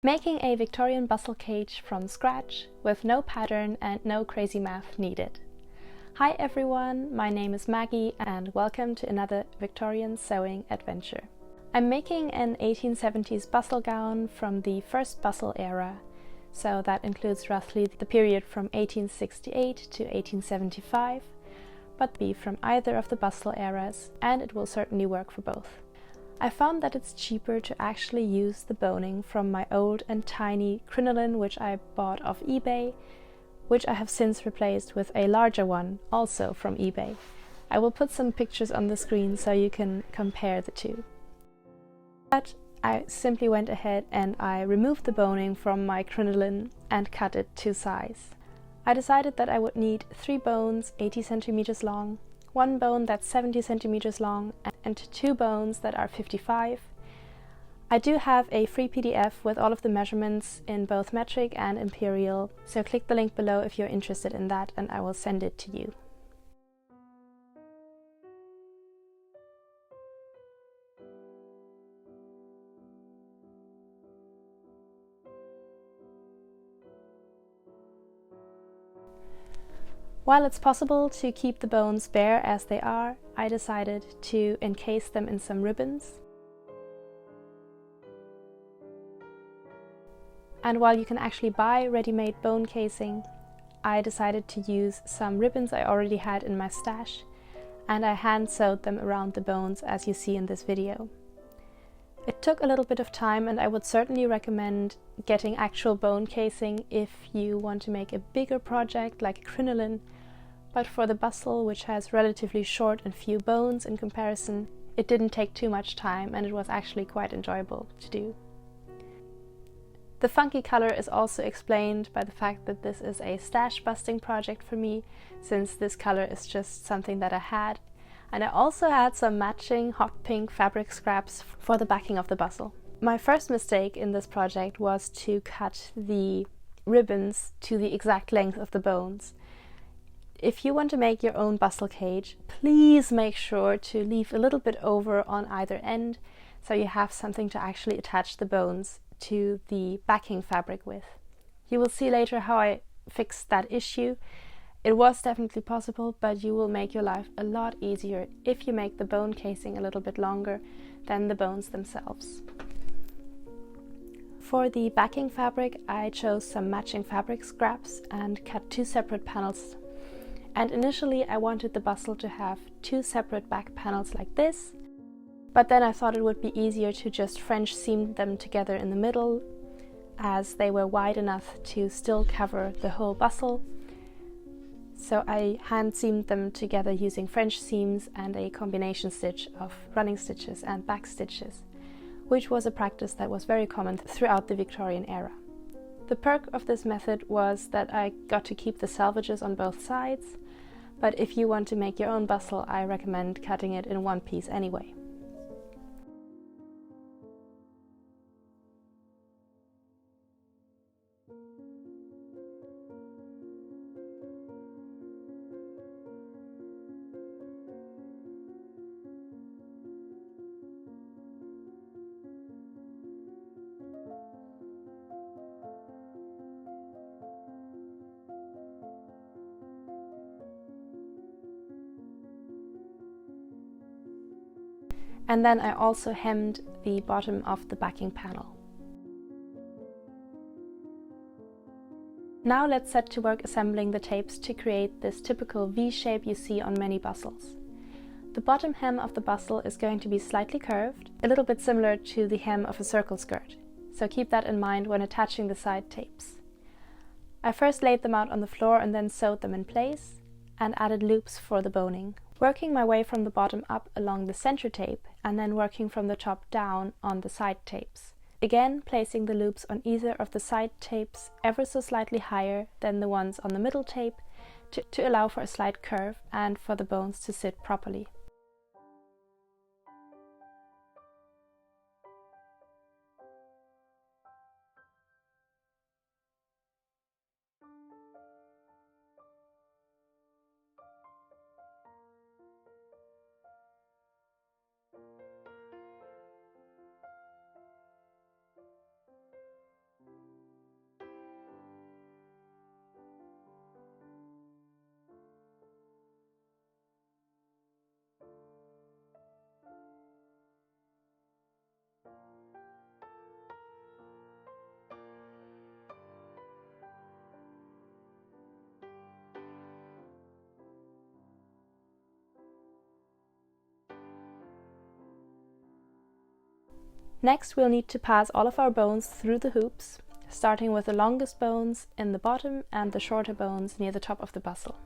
Making a Victorian bustle cage from scratch with no pattern and no crazy math needed. Hi everyone, my name is Maggie and welcome to another Victorian sewing adventure. I'm making an 1870s bustle gown from the first bustle era, so that includes roughly the period from 1868 to 1875, but be from either of the bustle eras, and it will certainly work for both. I found that it's cheaper to actually use the boning from my old and tiny crinoline which I bought off eBay, which I have since replaced with a larger one, also from eBay. I will put some pictures on the screen so you can compare the two. But I simply went ahead and I removed the boning from my crinoline and cut it to size. I decided that I would need 3 bones 80 centimeters long, 1 bone that's 70 centimeters long, and 2 bones that are 55. I do have a free PDF with all of the measurements in both metric and imperial, so click the link below if you're interested in that and I will send it to you. While it's possible to keep the bones bare as they are, I decided to encase them in some ribbons. And while you can actually buy ready-made bone casing, I decided to use some ribbons I already had in my stash, and I hand sewed them around the bones as you see in this video. It took a little bit of time, and I would certainly recommend getting actual bone casing if you want to make a bigger project like a crinoline, but for the bustle, which has relatively short and few bones in comparison, it didn't take too much time and it was actually quite enjoyable to do. The funky color is also explained by the fact that this is a stash busting project for me, since this color is just something that I had. And I also had some matching hot pink fabric scraps for the backing of the bustle. My first mistake in this project was to cut the ribbons to the exact length of the bones. If you want to make your own bustle cage, please make sure to leave a little bit over on either end, so you have something to actually attach the bones to the backing fabric with. You will see later how I fixed that issue. It was definitely possible, but you will make your life a lot easier if you make the bone casing a little bit longer than the bones themselves. For the backing fabric, I chose some matching fabric scraps and cut 2 separate panels. And initially I wanted the bustle to have 2 separate back panels like this, but then I thought it would be easier to just French seam them together in the middle, as they were wide enough to still cover the whole bustle. So I hand seamed them together using French seams and a combination stitch of running stitches and back stitches, which was a practice that was very common throughout the Victorian era. The perk of this method was that I got to keep the selvages on both sides, but if you want to make your own bustle, I recommend cutting it in one piece anyway. And then I also hemmed the bottom of the backing panel. Now let's set to work assembling the tapes to create this typical V shape you see on many bustles. The bottom hem of the bustle is going to be slightly curved, a little bit similar to the hem of a circle skirt, so keep that in mind when attaching the side tapes. I first laid them out on the floor and then sewed them in place and added loops for the boning, working my way from the bottom up along the center tape and then working from the top down on the side tapes. Again, placing the loops on either of the side tapes ever so slightly higher than the ones on the middle tape to allow for a slight curve and for the bones to sit properly. Next, we'll need to pass all of our bones through the hoops, starting with the longest bones in the bottom and the shorter bones near the top of the bustle.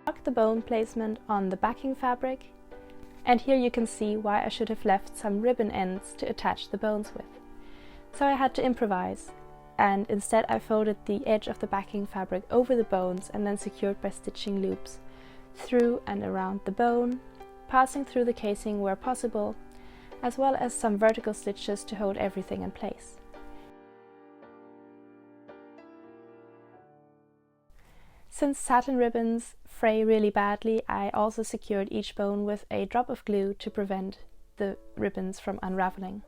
Mark the bone placement on the backing fabric, and here you can see why I should have left some ribbon ends to attach the bones with. So I had to improvise, and instead I folded the edge of the backing fabric over the bones and then secured by stitching loops through and around the bone, passing through the casing where possible, as well as some vertical stitches to hold everything in place. Since satin ribbons fray really badly, I also secured each bone with a drop of glue to prevent the ribbons from unraveling.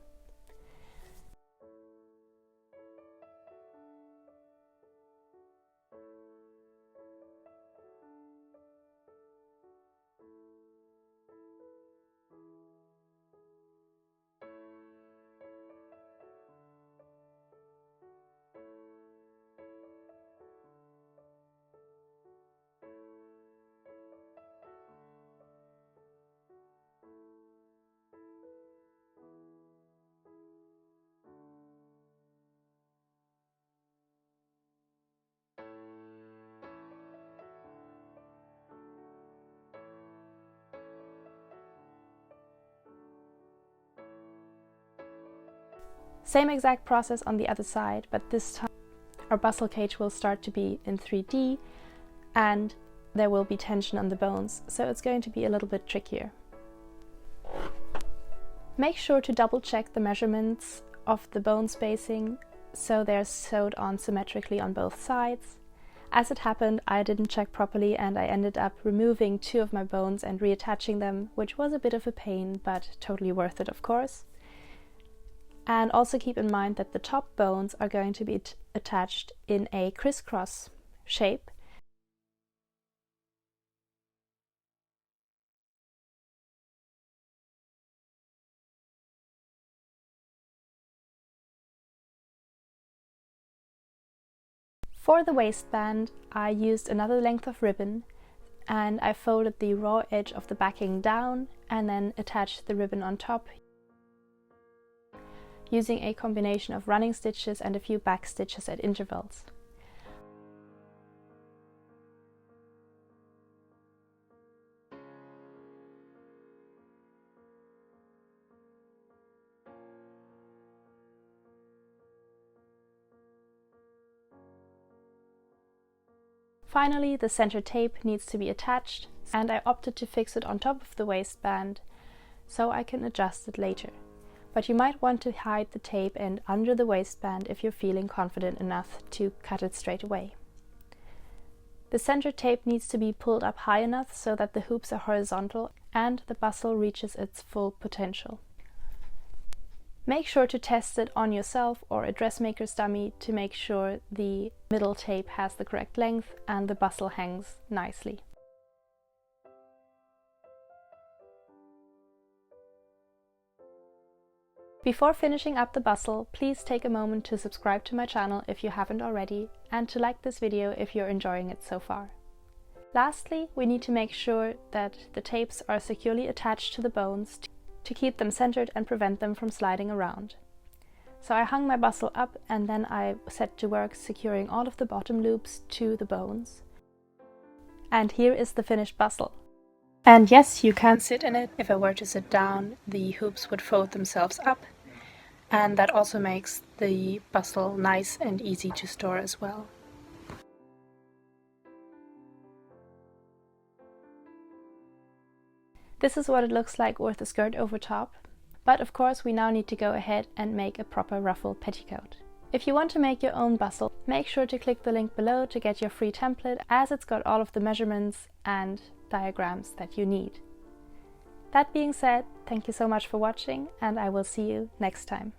Same exact process on the other side, but this time our bustle cage will start to be in 3D and there will be tension on the bones, so it's going to be a little bit trickier. Make sure to double check the measurements of the bone spacing so they're sewed on symmetrically on both sides. As it happened, I didn't check properly and I ended up removing 2 of my bones and reattaching them, which was a bit of a pain, but totally worth it, of course. And also keep in mind that the top bones are going to be attached in a crisscross shape. For the waistband, I used another length of ribbon and I folded the raw edge of the backing down and then attached the ribbon on top, using a combination of running stitches and a few back stitches at intervals. Finally, the center tape needs to be attached, and I opted to fix it on top of the waistband so I can adjust it later. But you might want to hide the tape end under the waistband if you're feeling confident enough to cut it straight away. The center tape needs to be pulled up high enough so that the hoops are horizontal and the bustle reaches its full potential. Make sure to test it on yourself or a dressmaker's dummy to make sure the middle tape has the correct length and the bustle hangs nicely. Before finishing up the bustle, please take a moment to subscribe to my channel if you haven't already, and to like this video if you're enjoying it so far. Lastly, we need to make sure that the tapes are securely attached to the bones to keep them centered and prevent them from sliding around. So I hung my bustle up and then I set to work securing all of the bottom loops to the bones. And here is the finished bustle. And yes, you can sit in it. If I were to sit down, the hoops would fold themselves up, and that also makes the bustle nice and easy to store as well. This is what it looks like with the skirt over top. But of course we now need to go ahead and make a proper ruffle petticoat. If you want to make your own bustle, make sure to click the link below to get your free template, as it's got all of the measurements and diagrams that you need. That being said, thank you so much for watching, and I will see you next time.